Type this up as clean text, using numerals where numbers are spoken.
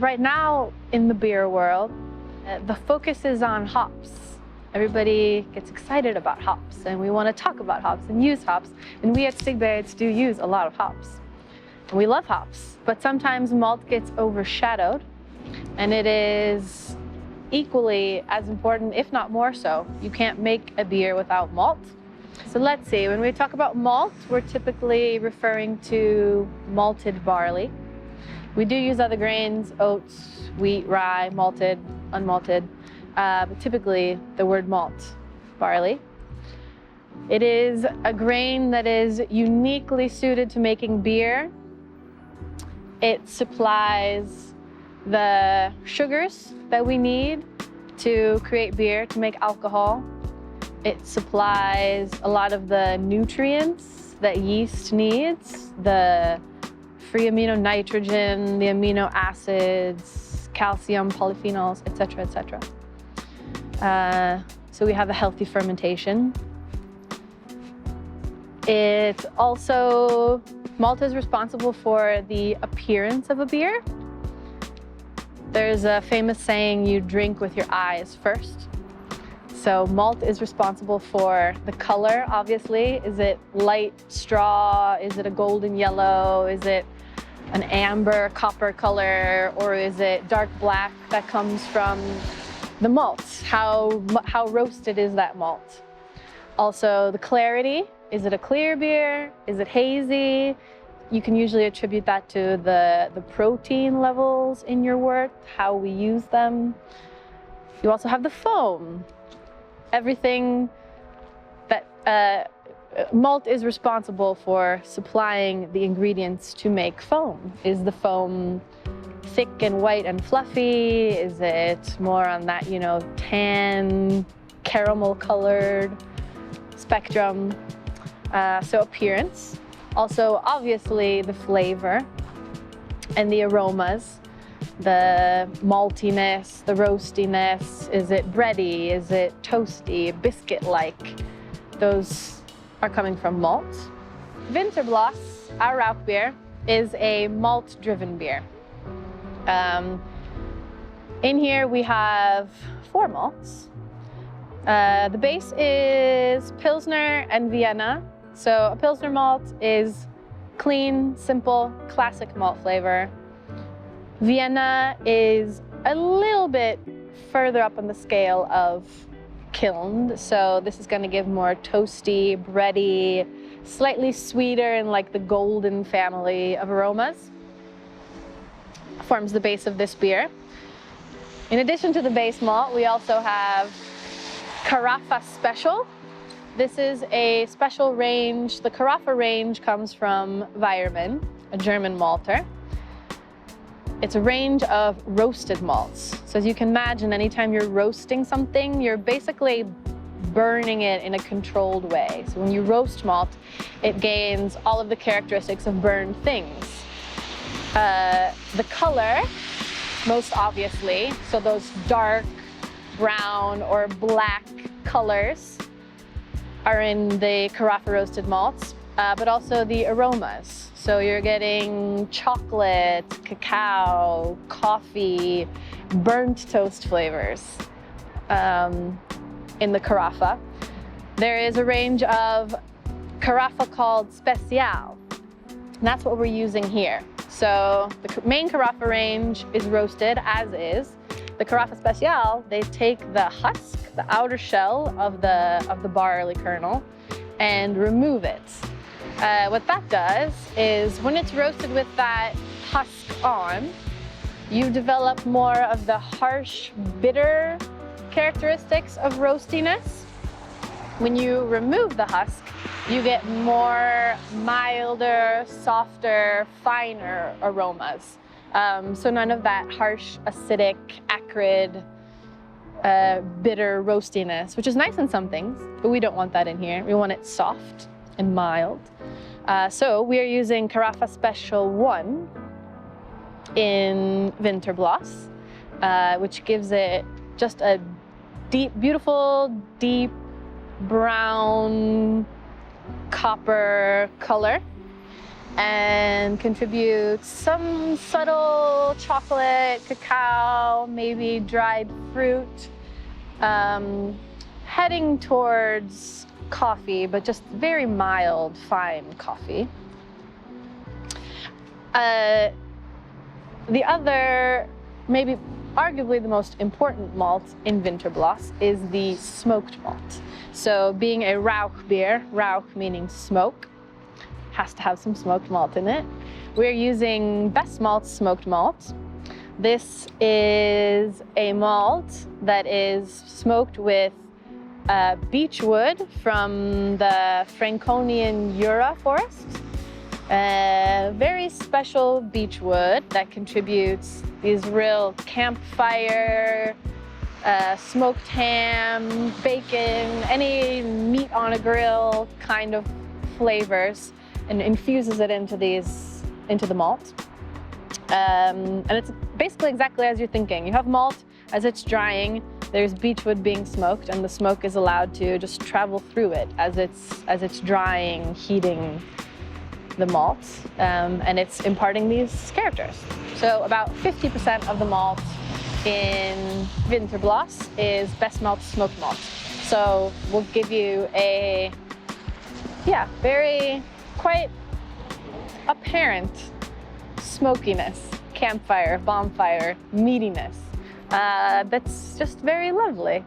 right now in the beer world, the focus is on hops. Everybody gets excited about hops, and we want to talk about hops and use hops. And we at Stigbergets do use a lot of hops. And we love hops, but sometimes malt gets overshadowed, and it is equally as important, if not more so. You can't make a beer without malt. So let's see, when we talk about malt, we're typically referring to malted barley. We do use other grains, oats, wheat, rye, malted, unmalted, but typically the word malt, barley. It is a grain that is uniquely suited to making beer. It supplies the sugars that we need to create beer, to make alcohol. It supplies a lot of the nutrients that yeast needs, the free amino nitrogen, the amino acids, calcium, polyphenols, etc., etc. So we have a healthy fermentation. It also, malt is responsible for the appearance of a beer. There's a famous saying, you drink with your eyes first. So malt is responsible for the color, obviously. Is it light straw? Is it a golden yellow? Is it an amber copper color? Or is it dark black that comes from the malt? How roasted is that malt? Also the clarity. Is it a clear beer? Is it hazy? You can usually attribute that to the protein levels in your wort, how we use them. You also have the foam. Everything that malt is responsible for supplying the ingredients to make foam. Is the foam thick and white and fluffy? Is it more on that, you know, tan, caramel colored spectrum? So appearance. Also, obviously, the flavor and the aromas, the maltiness, the roastiness. Is it bready? Is it toasty, biscuit-like? Those are coming from malt. Vinterbloss, our Rauchbier, is a malt-driven beer. In here we have 4 malts. The base is Pilsner and Vienna. So a Pilsner malt is clean, simple, classic malt flavor. Vienna is a little bit further up on the scale of kilned. So this is going to give more toasty, bready, slightly sweeter, and like the golden family of aromas. Forms the base of this beer. In addition to the base malt, we also have Carafa Special. This is a special range. The Carafa range comes from Weyermann, a German malter. It's a range of roasted malts. So as you can imagine, anytime you're roasting something, you're basically burning it in a controlled way. So when you roast malt, it gains all of the characteristics of burned things. The color, most obviously, so those dark brown or black colors are in the Carafa roasted malts, but also the aromas. So you're getting chocolate, cacao, coffee, burnt toast flavors in the Carafa. There is a range of Carafa called Special, and that's what we're using here. So the main Carafa range is roasted as is. The Carafa Special, they take the husk, the outer shell of the barley kernel, and remove it. What that does is when it's roasted with that husk on, you develop more of the harsh, bitter characteristics of roastiness. When you remove the husk, you get more milder, softer, finer aromas. So none of that harsh, acidic, acrid, bitter roastiness, which is nice in some things, but we don't want that in here. We want it soft and mild. So we are using Carafa Special 1 in Vinterbloss, which gives it just a deep, beautiful, deep brown copper color. and contributes some subtle chocolate, cacao, maybe dried fruit, heading towards coffee, but just very mild, fine coffee. The other, maybe arguably the most important malt in Vinterbloss is the smoked malt. So being a Rauchbier, Rauch meaning smoke, has to have some smoked malt in it. We're using Best Malt's smoked malt. This is a malt that is smoked with beech wood from the Franconian Jura forest. Very special beech wood that contributes these real campfire, smoked ham, bacon, any meat on a grill kind of flavors, and infuses it into the malt. And it's basically exactly as you're thinking. You have malt as it's drying, there's beechwood being smoked, and the smoke is allowed to just travel through it as it's drying, heating the malt, and it's imparting these characters. So about 50% of the malt in Vinterbloss is Best Malt smoked malt. So we'll give you a, very quite apparent smokiness, campfire, bonfire, meatiness. That's just very lovely.